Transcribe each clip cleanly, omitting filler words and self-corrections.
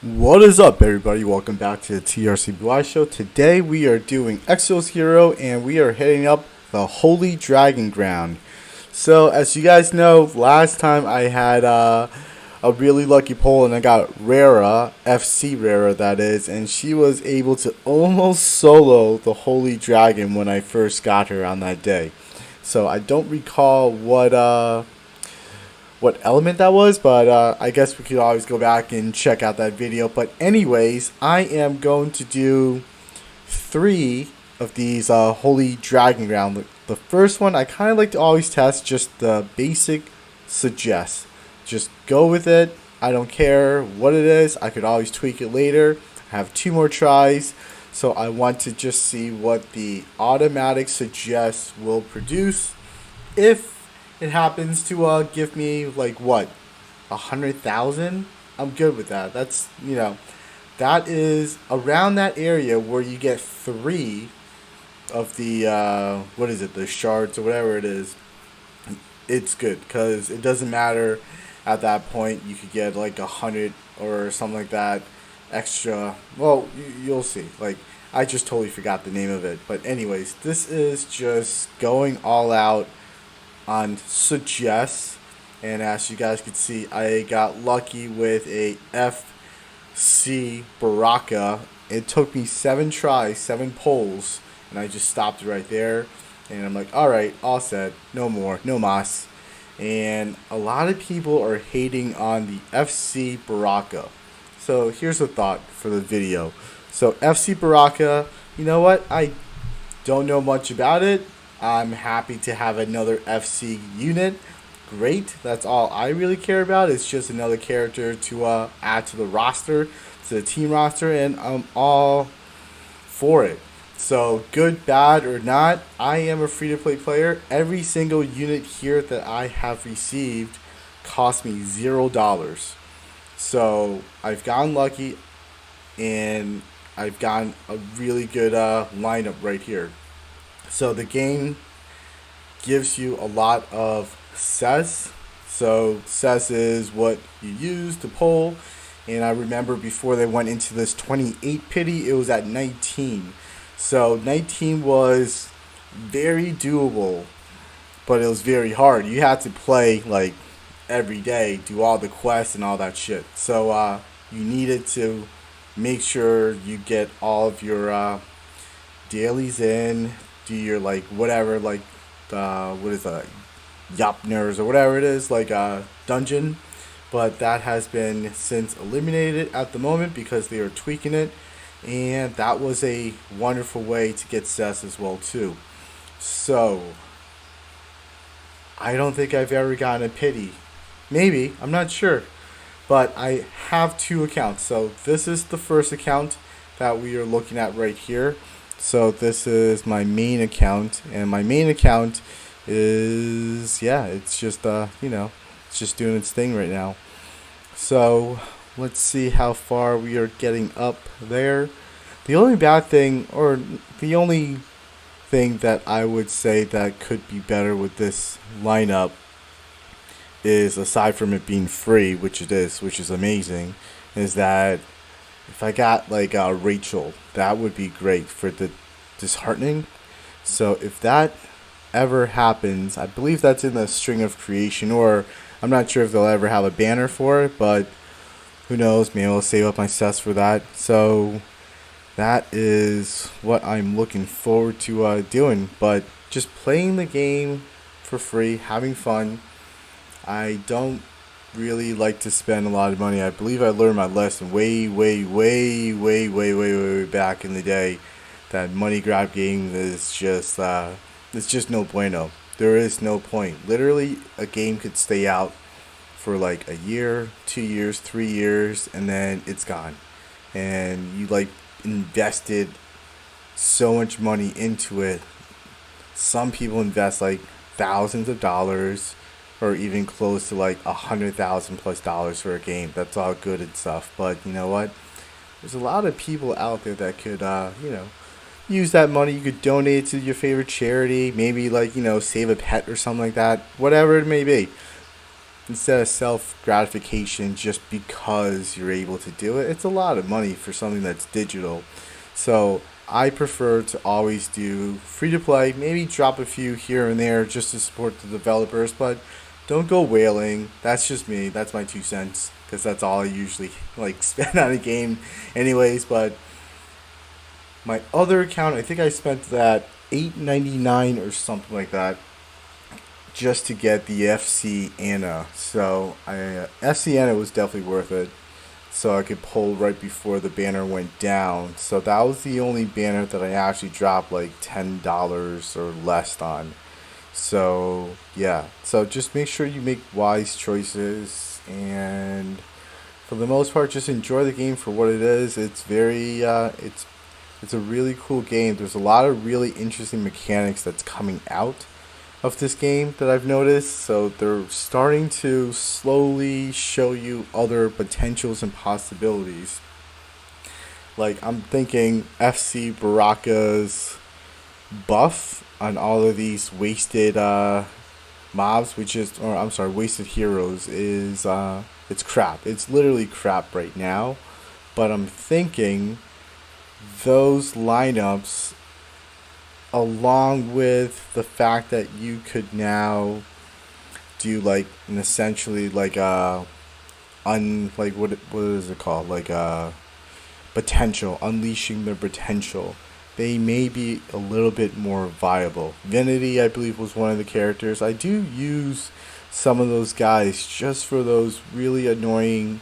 What is up, everybody? Welcome back to the TRCBY show. Today we are doing Exos Hero and we are heading up the Holy Dragon Ground. So, as you guys know, last time I had a really lucky pull and I got Rera, FC Rera that is, and she was able to almost solo the Holy Dragon when I first got her on that day. So, I don't recall what element that was, but I guess we could always go back and check out that video. But anyways, I am going to do 3 of these Holy Dragon Ground. The first one, I kind of like to always test just the basic suggest. Just go with it. I don't care what it is. I could always tweak it later. I have 2 more tries. So I want to just see what the automatic suggest will produce. If it happens to give me like what 100,000, I'm good with that. That's that is around that area where you get 3 of the what is it, the shards or whatever it is. It's good because it doesn't matter at that point. You could get like 100 or something like that extra. Well, you'll see. Like, I just totally forgot the name of it, but anyways, this is just going all out on suggest, and as you guys can see, I got lucky with a FC Baraka. It took me 7 tries, 7 pulls, and I just stopped it right there. And I'm like, alright, all set, no more, no mas. And a lot of people are hating on the FC Baraka. So here's a thought for the video. So FC Baraka, you know what? I don't know much about it. I'm happy to have another FC unit. Great. That's all I really care about. It's just another character to add to the roster, to the team roster, and I'm all for it. So, good, bad, or not, I am a free-to-play player. Every single unit here that I have received cost me $0. So, I've gotten lucky, and I've gotten a really good lineup right here. So the game gives you a lot of cess. So cess is what you use to pull. And I remember before they went into this 28 pity, it was at 19. So 19 was very doable, but it was very hard. You had to play like every day, do all the quests and all that shit. So you needed to make sure you get all of your dailies in, do your like whatever, like what is that, Yapners or whatever it is, like a dungeon. But that has been since eliminated at the moment because they are tweaking it, and that was a wonderful way to get cess as well too. So I don't think I've ever gotten a pity. Maybe, I'm not sure. But I have 2 accounts. So this is the first account that we are looking at right here. So this is my main account, and my main account is, yeah, it's just it's just doing its thing right now. So let's see how far we are getting up there. The only bad thing, or the only thing that I would say that could be better with this lineup is, aside from it being free, which it is, which is amazing, is that if I got like Rachel, that would be great for the disheartening. So if that ever happens, I believe that's in the string of creation, or I'm not sure if they'll ever have a banner for it, but who knows, maybe I'll save up my cess for that. So that is what I'm looking forward to doing, but just playing the game for free, having fun. I don't really like to spend a lot of money. I believe I learned my lesson way back in the day that money grab game is just it's just no bueno. There is no point. Literally, a game could stay out for like a year, 2 years, 3 years, and then it's gone. And you like invested so much money into it. Some people invest like thousands of dollars, or even close to like $100,000+ for a game. That's all good and stuff, but you know what? There's a lot of people out there that could, use that money. You could donate it to your favorite charity, maybe like, save a pet or something like that, whatever it may be. instead of self-gratification just because you're able to do it. It's a lot of money for something that's digital. So I prefer to always do free-to-play, maybe drop a few here and there just to support the developers, but don't go whaling. That's just me. That's my 2 cents, because that's all I usually like spend on a game anyways. But my other account, I think I spent that $8.99 or something like that just to get the FC Anna. So FC Anna was definitely worth it. So I could pull right before the banner went down. So that was the only banner that I actually dropped like $10 or less on. So yeah, so just make sure you make wise choices, and for the most part, just enjoy the game for what it is. It's very it's a really cool game. There's a lot of really interesting mechanics that's coming out of this game that I've noticed. So they're starting to slowly show you other potentials and possibilities. Like I'm thinking FC Baraka's buff on all of these wasted mobs, which is, or I'm sorry, wasted heroes, is it's crap. It's literally crap right now. But I'm thinking those lineups, along with the fact that you could now do like an essentially like like what is it called, like potential, unleashing their potential, they may be a little bit more viable. Vinity, I believe, was one of the characters. I do use some of those guys just for those really annoying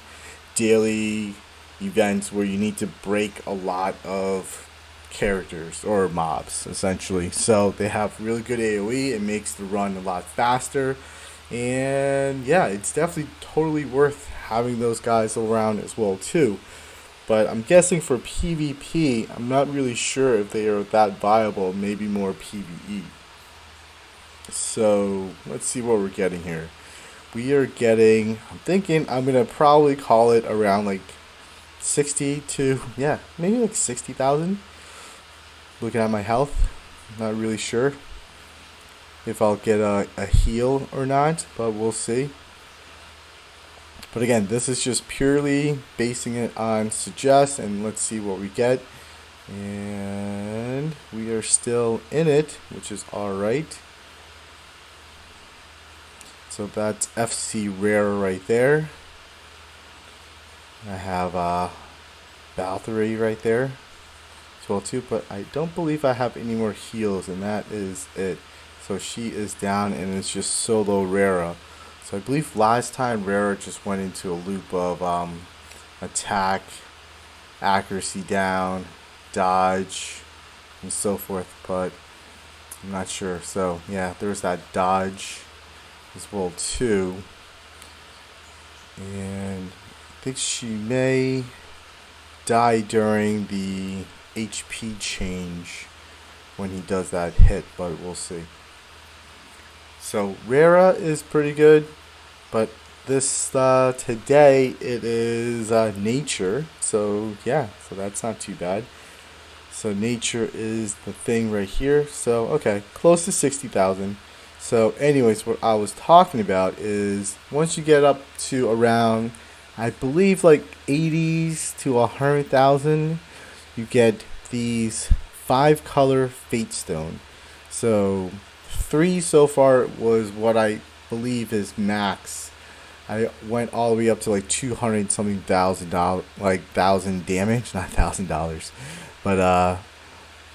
daily events where you need to break a lot of characters or mobs, essentially. So they have really good AoE. It makes the run a lot faster. And yeah, it's definitely totally worth having those guys around as well too. But I'm guessing for PvP, I'm not really sure if they are that viable, maybe more PvE. So let's see what we're getting here. We are getting, I'm thinking I'm going to probably call it around like 60 to, yeah, maybe like 60,000. Looking at my health, not really sure if I'll get a heal or not, but we'll see. But again, this is just purely basing it on suggest, and let's see what we get. And we are still in it, which is alright. So that's FC Rera right there. I have Balthury right there as well too, but I don't believe I have any more heals, and that is it. So she is down, and it's just solo Rera. So I believe last time Rera just went into a loop of attack, accuracy down, dodge, and so forth, but I'm not sure. So yeah, there's that dodge as well too. And I think she may die during the HP change when he does that hit, but we'll see. So Rera is pretty good, but this today it is nature. So yeah, so that's not too bad. So nature is the thing right here. So okay, close to 60,000. So anyways, what I was talking about is once you get up to around, I believe like 80s to 100,000, you get these 5-color Fate Stone. So 3 so far was what I believe is max. I went all the way up to like 200 something $1,000, like 1,000 damage, not $1,000, but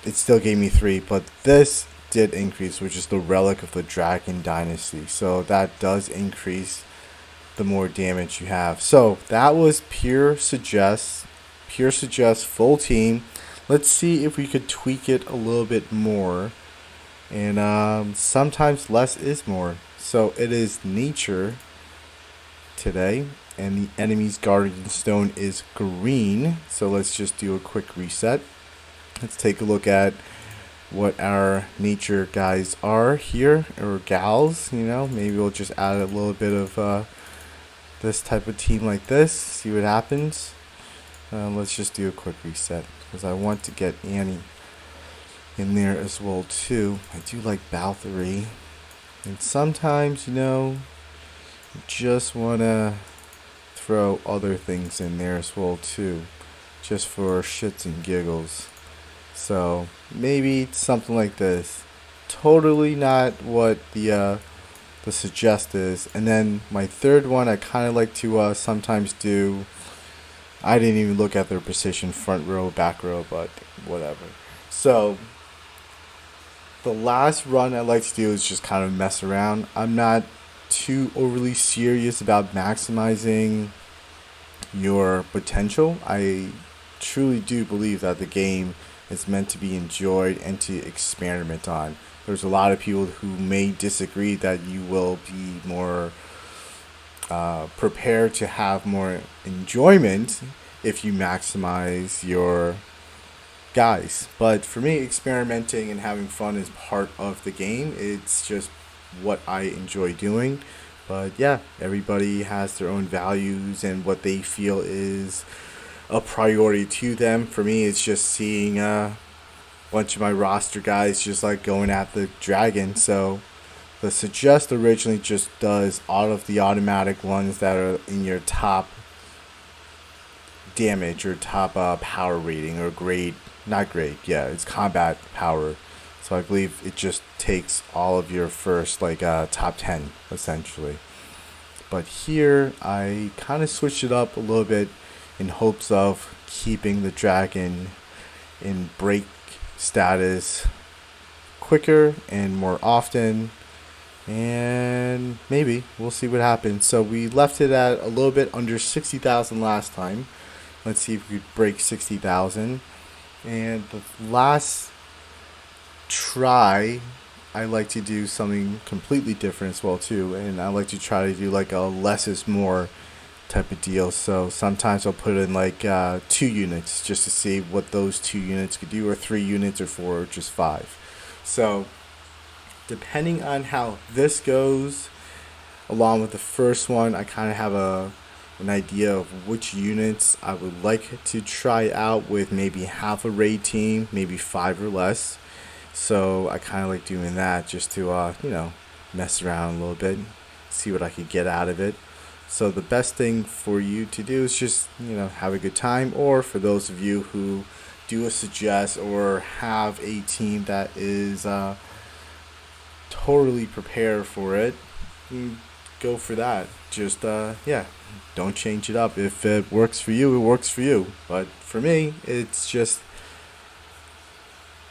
it still gave me 3. But this did increase, which is the relic of the Dragon Dynasty. So that does increase the more damage you have. So that was pure suggest full team. Let's see if we could tweak it a little bit more. And sometimes less is more. So it is nature today, and the enemy's guardian stone is green. So let's just do a quick reset. Let's take a look at what our nature guys are here, or gals. You know, maybe we'll just add a little bit of this type of team like this, see what happens. Let's just do a quick reset, because I want to get Annie in there as well too. I do like Balthury, and sometimes, you know, just want to throw other things in there as well too, just for shits and giggles. So maybe something like this. Totally not what the suggest is. And then my third one, I kind of like to sometimes do. I didn't even look at their position, front row, back row, but whatever. So the last run I like to do is just kind of mess around. I'm not too overly serious about maximizing your potential. I truly do believe that the game is meant to be enjoyed and to experiment on. There's a lot of people who may disagree that you will be more prepared to have more enjoyment if you maximize your guys. But for me, experimenting and having fun is part of the game. It's just what I enjoy doing. But yeah, everybody has their own values and what they feel is a priority to them. For me, it's just seeing a bunch of my roster guys just like going at the dragon. So the suggest originally just does all of the automatic ones that are in your top damage or top power rating or grade. Not grade, yeah, it's combat power. So I believe it just takes all of your first like top 10 essentially. But here I kind of switched it up a little bit in hopes of keeping the dragon in break status quicker and more often, and maybe we'll see what happens. So we left it at a little bit under 60,000 last time. Let's see if we could break 60,000. And the last try, I like to do something completely different as well too, and I like to try to do like a less is more type of deal. So sometimes I'll put in like 2 units just to see what those 2 units could do, or 3 units, or 4, or just 5. So depending on how this goes, along with the first one, I kind of have an idea of which units I would like to try out with maybe half a raid team, maybe 5 or less. So I kind of like doing that just to mess around a little bit, see what I could get out of it. So the best thing for you to do is just, have a good time. Or for those of you who do a suggest or have a team that is totally prepared for it, go for that. Just, don't change it up. If it works for you, it works for you. But for me, it's just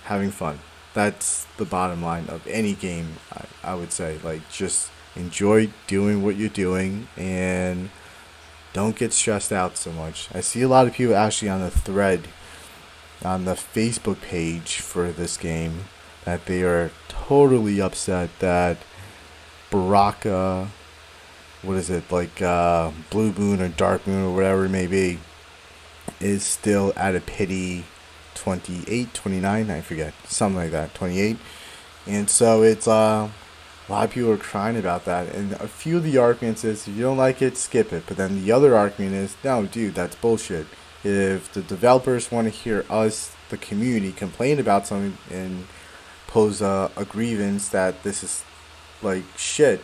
having fun. That's the bottom line of any game, I would say. Like, just enjoy doing what you're doing and don't get stressed out so much. I see a lot of people actually on the thread, on the Facebook page for this game, that they are totally upset that Baraka, what is it, like Blue Moon or Dark Moon or whatever it may be, is still at a pity 28, 29, I forget, something like that, 28. And so it's a lot of people are crying about that, and a few of the arguments is, if you don't like it, skip it. But then the other argument is, no, dude, that's bullshit. If the developers want to hear us, the community, complain about something and pose a grievance that this is like shit,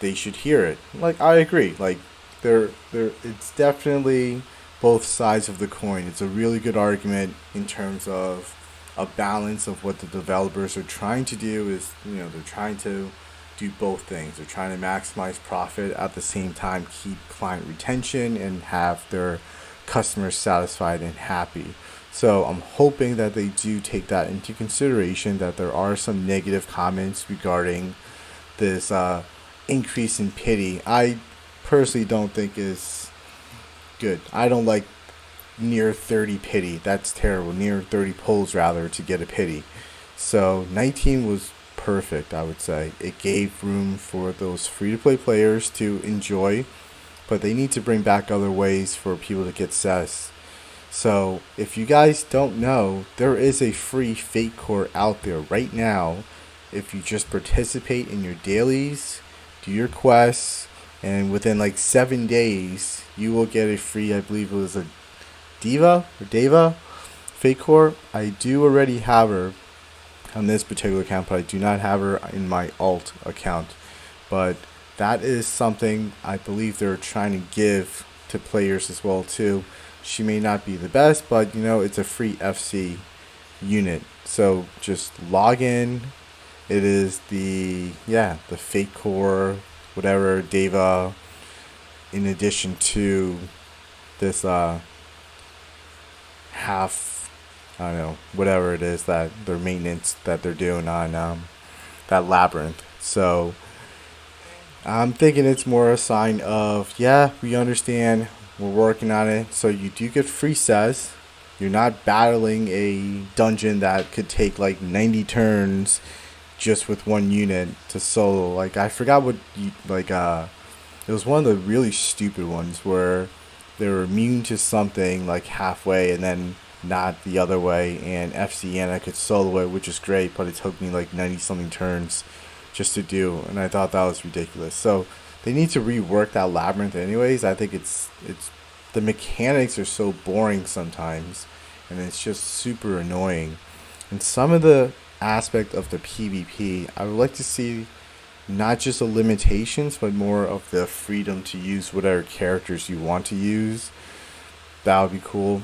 they should hear it. Like, I agree. Like, it's definitely both sides of the coin. It's a really good argument in terms of a balance of what the developers are trying to do. Is, they're trying to do both things. They're trying to maximize profit at the same time keep client retention and have their customers satisfied and happy. So I'm hoping that they do take that into consideration, that there are some negative comments regarding this increase in pity. I personally don't think is good. I don't like near 30 pity. That's terrible. Near 30 pulls rather to get a pity. So 19 was perfect, I would say. It gave room for those free-to-play players to enjoy, but they need to bring back other ways for people to get cess. So if you guys don't know, there is a free fake core out there right now. If you just participate in your dailies, do your quests, and within like 7 days, you will get a free, I believe it was a Deva fake core. I do already have her on this particular account, but I do not have her in my alt account. But that is something I believe they're trying to give to players as well too. She may not be the best, but it's a free FC unit. So just log in. It is the Fate Core, whatever Deva, in addition to this half, I don't know, whatever it is that their maintenance that they're doing on that labyrinth. So I'm thinking it's more a sign of, yeah, we understand, we're working on it. So you do get free says. You're not battling a dungeon that could take like 90 turns just with one unit to solo. Like I forgot what it was one of the really stupid ones where they were immune to something like halfway and then not the other way, and FC Anna could solo it, which is great, but it took me like 90 something turns just to do, and I thought that was ridiculous. So they need to rework that labyrinth anyways. I think it's the mechanics are so boring sometimes, and it's just super annoying. And some of the aspect of the PvP, I would like to see not just the limitations, but more of the freedom to use whatever characters you want to use. That would be cool.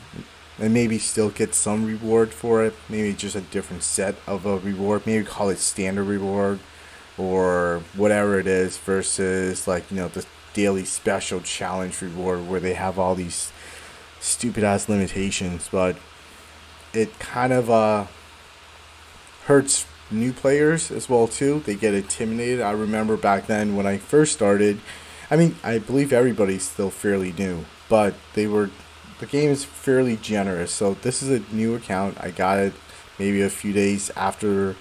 And maybe still get some reward for it. Maybe just a different set of a reward. Maybe call it standard reward or whatever it is versus the daily special challenge reward where they have all these stupid ass limitations. But it kind of hurts new players as well too. They get intimidated. I remember back then when I first started, I believe everybody's still fairly new, but the game is fairly generous. So this is a new account. I got it maybe a few days after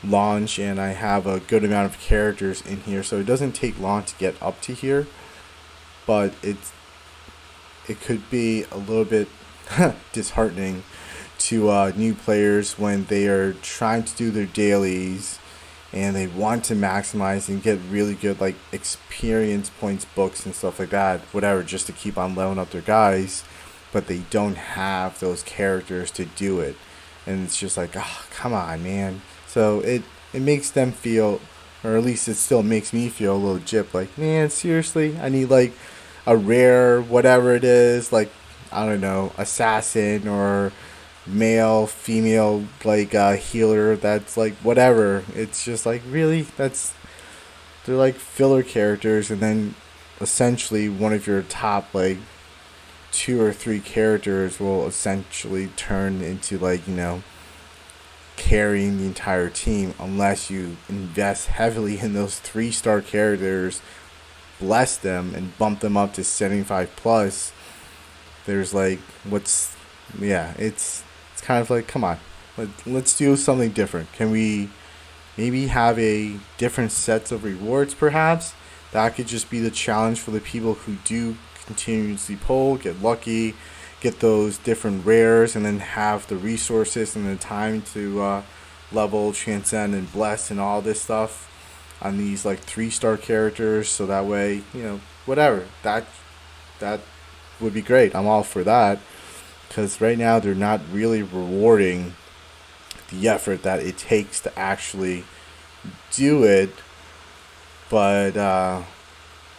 launch, and I have a good amount of characters in here, so it doesn't take long to get up to here. But it could be a little bit disheartening to new players when they are trying to do their dailies and they want to maximize and get really good like experience points, books and stuff like that, whatever, just to keep on leveling up their guys, but they don't have those characters to do it. And it's just like, oh, come on, man. So it makes them feel, or at least it still makes me feel a little gypped, like, man, seriously, I need like a rare whatever it is, like, I don't know, assassin or male, female, like healer that's like whatever. It's just like, really? They're like filler characters, and then essentially one of your top like 2 or 3 characters will essentially turn into like, carrying the entire team unless you invest heavily in those 3-star characters, bless them and bump them up to 75 plus. There's like it's kind of like, come on, let's do something different. Can we maybe have a different sets of rewards perhaps? That could just be the challenge for the people who do continuously pull, get lucky, get those different rares, and then have the resources and the time to level, transcend, and bless and all this stuff on these like 3-star characters. So that way, whatever, that would be great. I'm all for that, because right now they're not really rewarding the effort that it takes to actually do it. But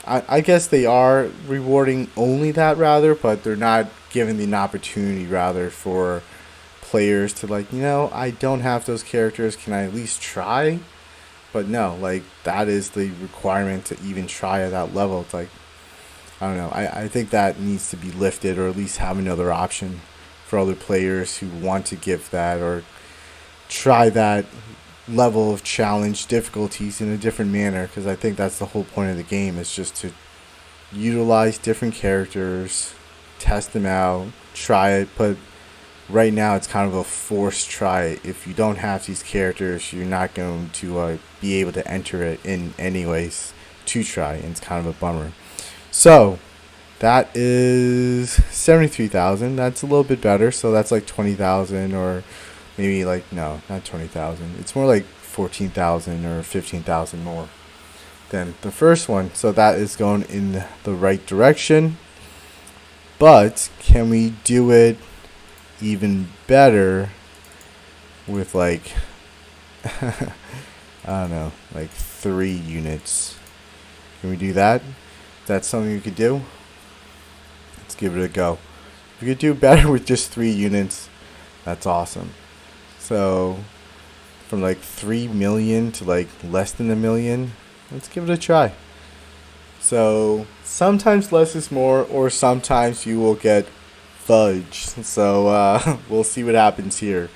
I guess they are rewarding only that rather, but they're not giving an opportunity rather for players to like, I don't have those characters, can I at least try? But no, like that is the requirement to even try at that level. It's like, I don't know, I think that needs to be lifted, or at least have another option for other players who want to give that or try that level of challenge difficulties in a different manner, because I think that's the whole point of the game, is just to utilize different characters, test them out, try it. But right now it's kind of a forced try. If you don't have these characters, you're not going to be able to enter it in anyways to try, and it's kind of a bummer. So that is 73,000. That's a little bit better. So that's like 20,000, or maybe like, no, not 20,000. It's more like 14,000 or 15,000 more than the first one. So that is going in the right direction. But can we do it even better with like, I don't know, like 3 units? Can we do that? That's something we could do. Let's give it a go. If we could do better with just 3 units, that's awesome. So from like 3 million to like less than 1 million, let's give it a try. So sometimes less is more, or sometimes you will get fudge. So we'll see what happens here.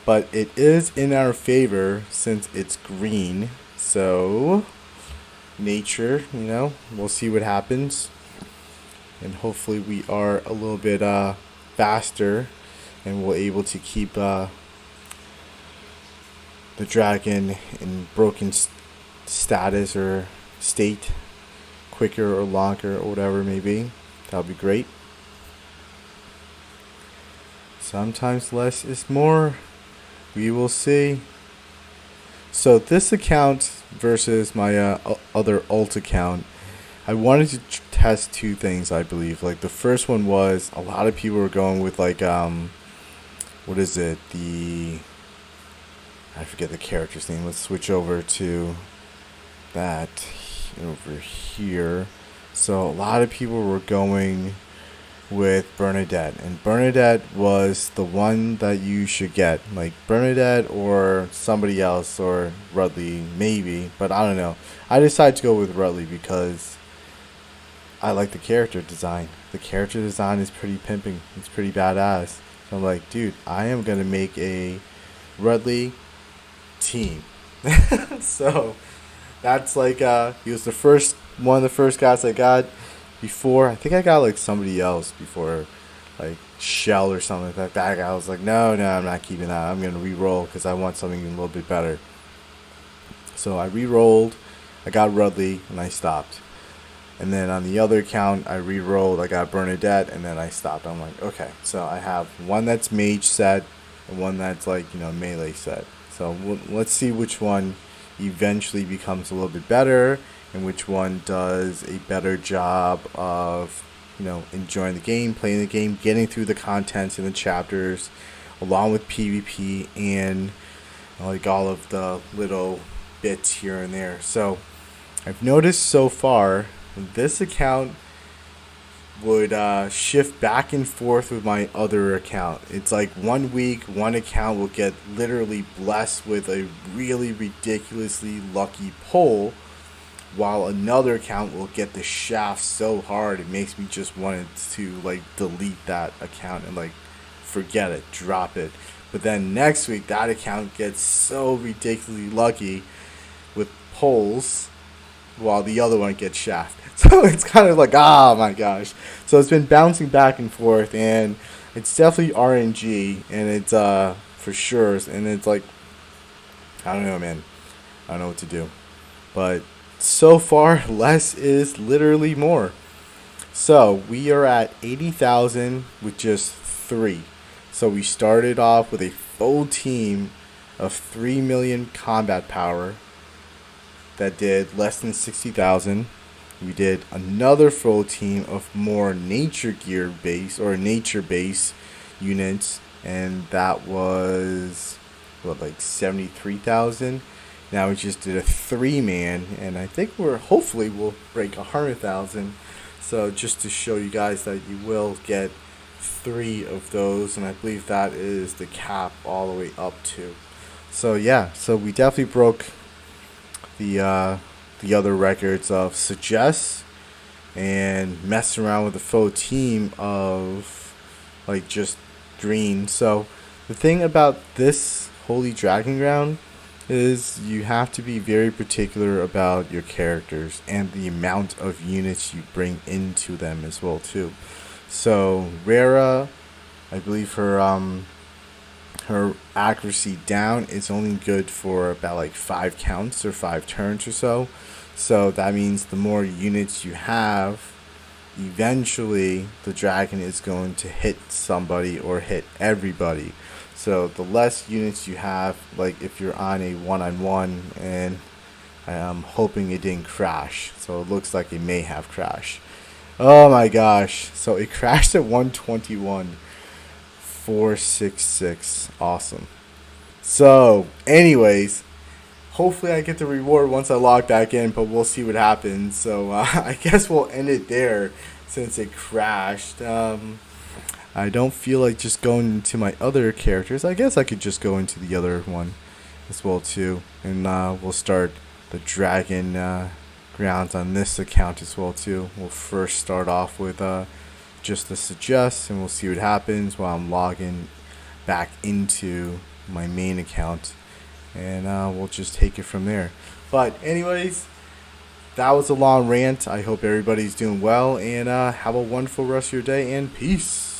But it is in our favor since it's green. So nature, we'll see what happens. And hopefully we are a little bit faster and we're able to keep the dragon in broken status or state quicker or longer or whatever it may be. That would be great. Sometimes less is more. We will see. So this account versus my other alt account, I wanted to test 2 things, I believe. Like the first one was a lot of people were going with like what is it? I forget the character's name. Let's switch over to that over here. So a lot of people were going with Bernadette, and Bernadette was the one that you should get. Like Bernadette or somebody else, or Rudley maybe, but I don't know. I decided to go with Rudley because I like the character design. The character design is pretty pimping. It's pretty badass. So I'm like, dude, I am gonna make a Rudley team. So that's like he was one of the first guys I got. Before, I think I got like somebody else before, like Shell or something like that. That guy, I was like, no, I'm not keeping that. I'm gonna re-roll because I want something a little bit better. So I re-rolled, I got Rudley, and I stopped. And then on the other account, I re-rolled, I got Bernadette, and then I stopped. I'm like, okay, so I have one that's mage set and one that's like melee set. So let's see which one eventually becomes a little bit better, and which one does a better job of enjoying the game, playing the game, getting through the contents in the chapters, along with PvP and like all of the little bits here and there. So I've noticed so far this account would shift back and forth with my other account. It's like 1 week one account will get literally blessed with a really ridiculously lucky pull, while another account will get the shaft so hard it makes me just want to like delete that account and like forget it, drop it. But then next week that account gets so ridiculously lucky with pulls while the other one gets shafted. So it's kind of like, oh my gosh. So it's been bouncing back and forth, and it's definitely RNG, and it's for sure, and it's like, I don't know, man. I don't know what to do. But so far, less is literally more. So we are at 80,000 with just 3. So we started off with a full team of 3 million combat power that did less than 60,000. We did another full team of more nature gear base or nature base units, and that was like 73,000. Now we just did a 3-man, and I think hopefully we'll break 100,000. So just to show you guys that you will get 3 of those, and I believe that is the cap all the way up to. So yeah, so we definitely broke the other records of suggest and mess around with a full team of like just green. So the thing about this Holy Dragon Ground is you have to be very particular about your characters and the amount of units you bring into them as well too. So Rera, I believe her accuracy down is only good for about like 5 counts or 5 turns or so. So that means the more units you have, eventually the dragon is going to hit somebody or hit everybody. So the less units you have, like if you're on a one-on-one, and I'm hoping it didn't crash. So it looks like it may have crashed. Oh my gosh. So it crashed at 121,466. Awesome. So anyways, hopefully I get the reward once I log back in, but we'll see what happens. So I guess we'll end it there since it crashed. I don't feel like just going into my other characters. I guess I could just go into the other one as well too, and we'll start the dragon grounds on this account as well too. We'll first start off with just the suggest, and we'll see what happens while I'm logging back into my main account, and we'll just take it from there. But anyways, that was a long rant. I hope everybody's doing well, and have a wonderful rest of your day, and peace.